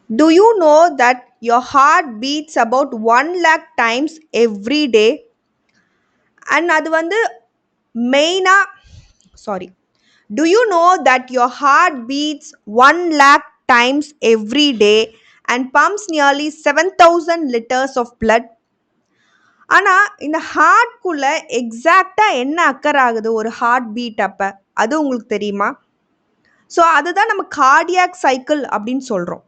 Do you know that your heart beats about 1 lakh times every day? And அது வந்து மெயினா sorry. Do you know that your heart beats 1 lakh times every day and pumps nearly 7,000 liters of blood? ஆனா இந்த ஹார்ட்குள்ள எக்ஸாக்டா என்ன occur ஆகுது ஒரு heart beat அப்ப அது உங்களுக்கு தெரியுமா? ஸோ அதுதான் நம்ம கார்டியாக் சைக்கிள் அப்படின்னு சொல்றோம்.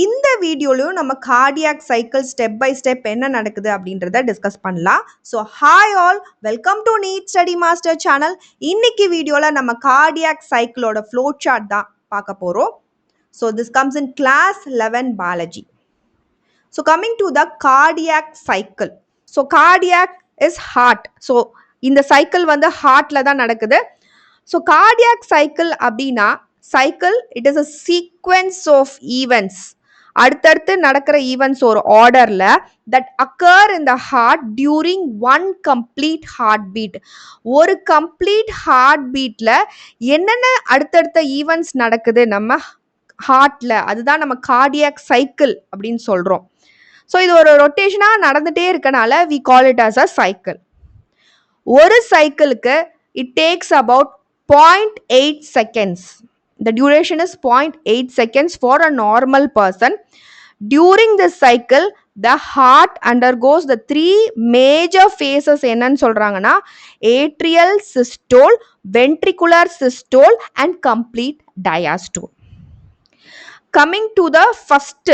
இந்த வீடியோலையும் நம்ம cardiac cycle step by step என்ன நடக்குது அப்படின்றத டிஸ்கஸ் பண்ணலாம். So hi all, welcome to NEET study master channel. இன்னைக்கு வீடியோவில் நம்ம கார்டியாக் சைக்கிளோட ஃப்ளோ சார்ட் தான் பார்க்க போகிறோம். So this comes in class 11 biology. So coming to the cardiac cycle. So cardiac is heart. So இந்த சைக்கிள் வந்து ஹார்ட்டில் தான் நடக்குது. ஸோ கார்டியாக் சைக்கிள் அப்படின்னா cycle it is a sequence of events. அடுத்தடுத்து நடக்கிற ஈவெண்ட்ஸ் ஒரு ஆர்டரில் that occur in the heart during one complete heart beat. ஒரு கம்ப்ளீட் ஹார்ட் பீட்டில் என்னென்ன அடுத்தடுத்த ஈவெண்ட்ஸ் நடக்குது நம்ம ஹார்ட்டில், அதுதான் நம்ம கார்டியாக் சைக்கிள் அப்படின்னு சொல்கிறோம். ஸோ இது ஒரு ரொட்டேஷனாக நடந்துகிட்டே இருக்கனால we call it as a cycle. ஒரு சைக்கிளுக்கு it takes about 0.8 seconds. The duration is 0.8 seconds for a normal person. During this cycle, the heart undergoes the three major phases. என்னன்னு சொல்றாங்கன்னா atrial systole, ventricular systole and complete diastole. Coming to the first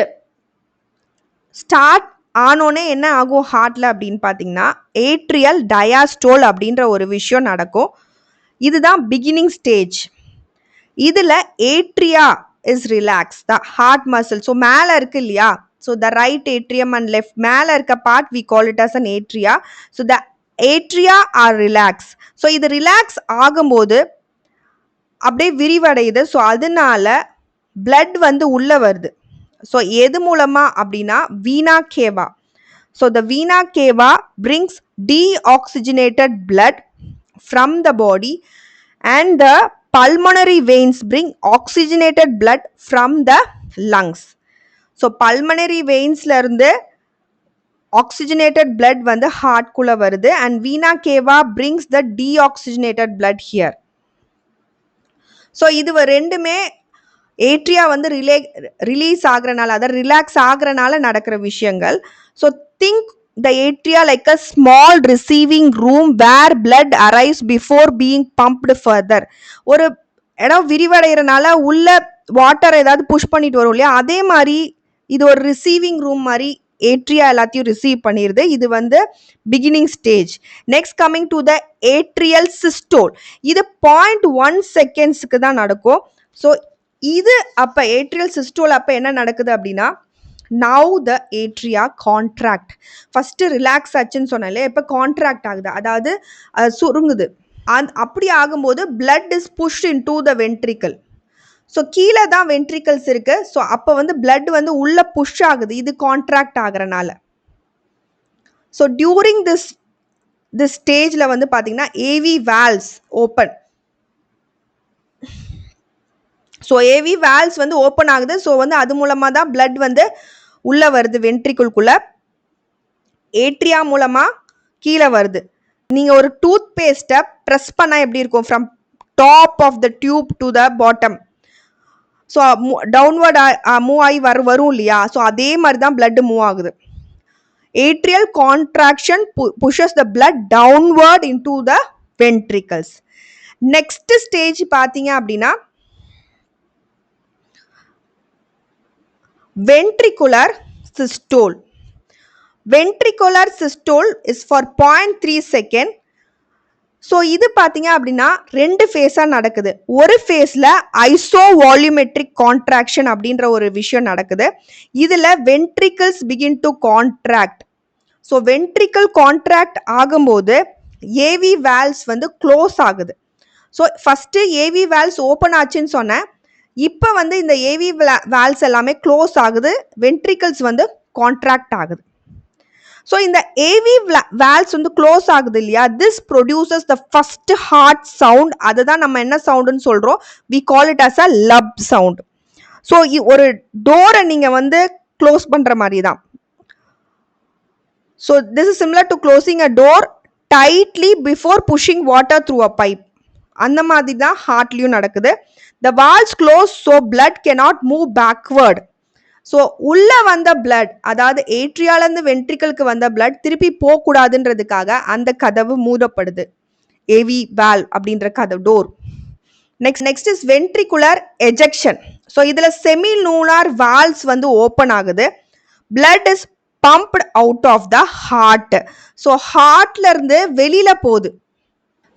start ஆனோனே என்ன ஆகும் ஹார்ட்ல அப்படின்னு பார்த்தீங்கன்னா atrial டயாஸ்டோல் அப்படின்ற ஒரு விஷயம் நடக்கும். இதுதான் பிகினிங் ஸ்டேஜ். இதில் atria is relax the heart muscle. So மேலே இருக்கு இல்லையா, so the right atrium and left மேலே இருக்க part we call it as an atria. So the atria are relax. So இது ரிலாக்ஸ் ஆகும்போது அப்படியே விரிவடையுது. ஸோ அதனால பிளட் வந்து உள்ளே வருது. ஸோ எது மூலமா அப்படின்னா வீனா கேவா. So the vena cava brings deoxygenated blood from the body and the pulmonary veins bring oxygenated blood from the lungs. So pulmonary வெயின்ஸ்ல இருந்து ஆக்சிஜனேட்டட் பிளட் வந்து ஹார்ட் குள்ள வருது and vena cava brings the deoxygenated blood here. So இது ரெண்டுமே atria வந்து release ஆகுறனால, அதாவது relax ஆகுறனால நடக்கிற விஷயங்கள். So think the atria like a small receiving room where blood arrives before being pumped further. ஒரு இடம் விரிவடைகிறனால உள்ள வாட்டர் ஏதாவது புஷ் பண்ணிட்டு வரும் இல்லையா, அதே மாதிரி இது ஒரு ரிசீவிங் ரூம் மாதிரி ஏட்ரியா எல்லாத்தையும் ரிசீவ் பண்ணிடுது. இது வந்து beginning stage. Next coming to the atrial systole. இது 0.1 செகண்ட்ஸுக்கு தான் நடக்கும். ஸோ இது அப்போ ஏட்ரியல் சிஸ்டோல் அப்போ என்ன நடக்குது அப்படின்னா now the atria contract. First relax ஆச்சுன்னு சொன்னாலே இப்போ கான்ட்ராக்ட் ஆகுது, அதாவது சுருங்குது. அப்படி ஆகும்போது blood is pushed into the ventricle. So கீழே தான் வென்ட்ரிக்கல்ஸ் இருக்கு. ஸோ அப்போ வந்து blood வந்து உள்ள புஷ் ஆகுது, இது கான்ட்ராக்ட் ஆகுறனால. ஸோ டியூரிங் திஸ் ஸ்டேஜில் வந்து பார்த்தீங்கன்னா AV valves open. So AV valves வந்து ஓப்பன் ஆகுது. ஸோ வந்து அது மூலமாக தான் blood வந்து உள்ளே வருது வென்ட்ரிக்குள்குள்ள, ஏட்ரியா மூலமாக கீழே வருது. நீங்கள் ஒரு டூத் பேஸ்ட்டை ப்ரெஸ் பண்ணால் எப்படி இருக்கும், from top of the tube to the bottom. So downward move ஆகி வரும் இல்லையா, ஸோ அதே மாதிரி தான் blood மூவ் ஆகுது. Atrial contraction pushes the blood downward into the ventricles. Next stage பார்த்தீங்க அப்படின்னா ventricular systole. ventricular systole is for 0.3 second. So இது பார்த்தீங்க அப்படின்னா ரெண்டு ஃபேஸாக நடக்குது. ஒரு ஃபேஸில் ஐசோவால்யூமெட்ரிக் கான்ட்ராக்ஷன் அப்படின்ற ஒரு விஷயம் நடக்குது. இதில் ventricles begin to contract. So ventricle contract ஆகும்போது ஏவி வால்வ்ஸ் வந்து க்ளோஸ் ஆகுது. So first AV valves open ஆச்சுன்னு சொன்னேன். இப்போ வந்து இந்த ஏவி வால்வ்ஸ் எல்லாமே க்ளோஸ் ஆகுது, வென்ட்ரிக்கிள்ஸ் வந்து கான்ட்ராக்ட் ஆகுது. ஸோ இந்த ஏவி வால்வ்ஸ் வந்து க்ளோஸ் ஆகுது இல்லையா, this produces the first heart sound. அதை தான் நம்ம என்ன சவுண்டுன்னு சொல்கிறோம், we call it as a lub sound. So ஒரு டோரை நீங்கள் வந்து க்ளோஸ் பண்ணுற மாதிரி தான். So this is similar to closing a door tightly before pushing water through a pipe. அந்த மாதிரி தான் ஹார்ட்லேயும் நடக்குது. த Waals close so blood cannot move backward. So உள்ள வந்த பிளட், அதாவது ஏட்ரியாலேருந்து வென்ட்ரிக்கலுக்கு வந்த பிளட் திருப்பி போகக்கூடாதுன்றதுக்காக அந்த கதவு மூடப்படுது. ஏவி வால்வ் அப்படின்ற கதவு door. Next is ventricular ejection. So இதில் செமிலூனார் வால்வ்ஸ் வந்து ஓப்பன் ஆகுது. Blood is pumped out of the heart. So ஹார்ட்ல இருந்து வெளியில போகுது.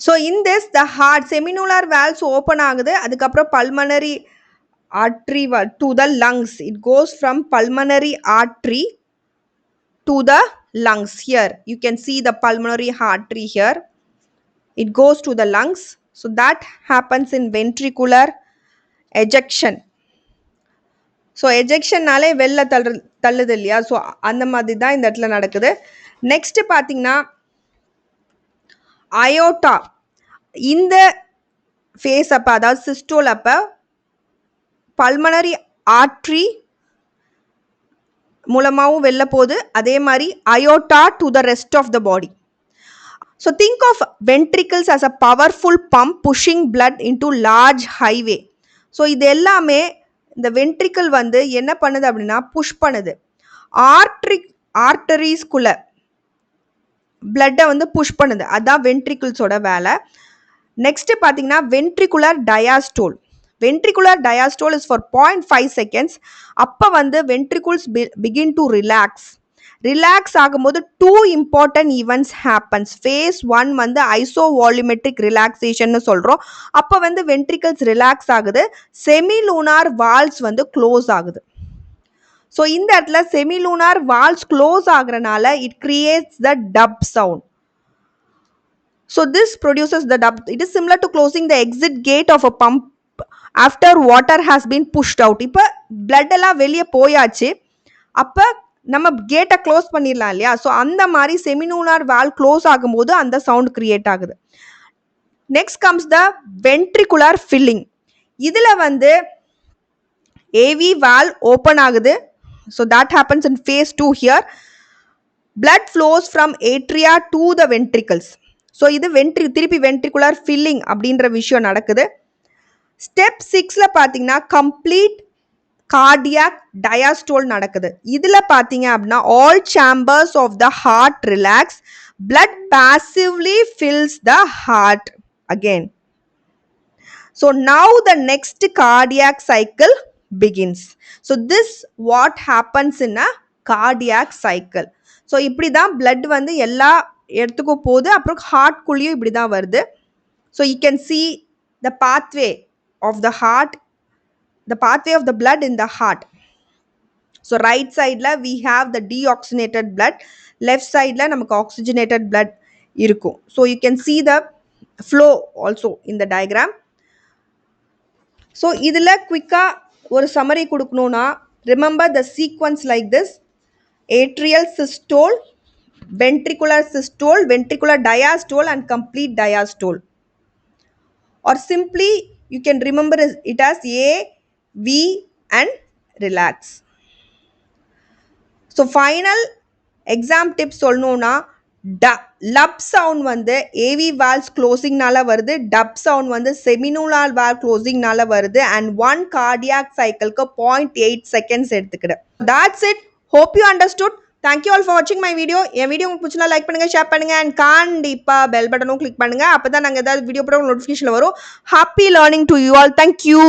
So in this the heart semilunar valves open ஆகுது. அதுக்கப்புறம் pulmonary artery to the lungs. It goes from pulmonary artery to the lungs. Here you can see the pulmonary artery here. It goes to the lungs. So that happens in ventricular ejection. So ejection நாலே வெளில தள்ளுது இல்லையா? So அந்த மாதிரி தான் இந்த இடத்துல நடக்குது. நெக்ஸ்ட் பார்த்தீங்கன்னா அயோட்டா. இந்த ஃபேஸ் அப்போ, அதாவது சிஸ்டோல் அப்போ பல்மனரி ஆர்ட்ரி மூலமாகவும் வெளில போகுது. அதே மாதிரி aorta to the rest of the body. So think of ventricles as a powerful pump pushing blood into large highway. So இது எல்லாமே இந்த வென்ட்ரிக்கிள் வந்து என்ன பண்ணுது அப்படின்னா புஷ் பண்ணுது. ஆர்டரிஸ்குள்ள பிளட்டை வந்து புஷ் பண்ணுது. அதுதான் வென்ட்ரிக்கிள்ஸோட வேலை. நெக்ஸ்ட் பார்த்தீங்கன்னா ventricular டயாஸ்டோல். ventricular diastole is for 0.5 seconds. அப்போ வந்து ventricles begin to relax ஆகும்போது two important events happens. phase 1 வந்து isovolumetric relaxation சொல்றோம். அப்போ வந்து ventricles relax ஆகுது. semilunar valves வந்து close ஆகுது. ஸோ இந்த இடத்துல semilunar valves close ஆகுறனால it creates the dub sound. So this produces the dub. It is similar to closing the exit gate of a pump after water has been pushed out. இப்போ blood எல்லாம் வெளியே போயாச்சு, அப்போ நம்ம கேட்டை close பண்ணிடலாம் இல்லையா? So அந்த மாதிரி செமிலூனார் வால்வ் க்ளோஸ் ஆகும்போது அந்த சவுண்ட் கிரியேட் ஆகுது. Next comes the ventricular filling. இதில் வந்து ஏவி வால்வ் ஓப்பன் ஆகுது. So that happens in phase 2 here. Blood flows from atria to the ventricles. So இது திருப்பி வென்ட்ரிகுலர் ஃபில்லிங் அப்படின்ற விஷயம் நடக்குது. ஸ்டெப் 6ல பார்த்தீங்கன்னா கம்ப்ளீட் கார்டியாக் டயாஸ்டோல் நடக்குது. இதில் பார்த்தீங்க அப்படின்னா all chambers of the heart relax, blood passively fills the heart again. So now the next cardiac cycle begins. So this what happens in a cardiac cycle. So இப்படி தான் blood வந்து எல்லா இடத்துக்கும் போகுது. அப்புறம் ஹார்ட்குள்ளேயும் இப்படி தான் வருது. So you can see the pathway of the heart, the pathway of the blood in the heart. So right side la we have the deoxygenated blood, left side la namakku oxygenated blood irukum. So you can see the flow also in the diagram. So idhula quick ah or summary kudukanona, remember the sequence like this: atrial systole, ventricular systole, ventricular diastole and complete diastole. Or simply you can remember it as A, V and relax. So final exam tips சொல்லணும்னா lub sound வந்து AV valves closing நால வருது, dub sound வந்து seminal valve closing நால வருது and one cardiac cycle க்கு 0.8 seconds எடுத்துக்கிடு. That's it. Hope you understood. Thank you all for watching my video. N video உங்களுக்கு பிடிச்சா லைக் பண்ணுங்க, ஷேர் பண்ணுங்க and கண்டிப்பா பெல் பட்டனும் கிளிக் பண்ணுங்க. அப்பதான் நாங்க ஏதாவது வீடியோ போட நோட்டிஃபிகேஷன் வரும். Happy learning to you all. Thank you.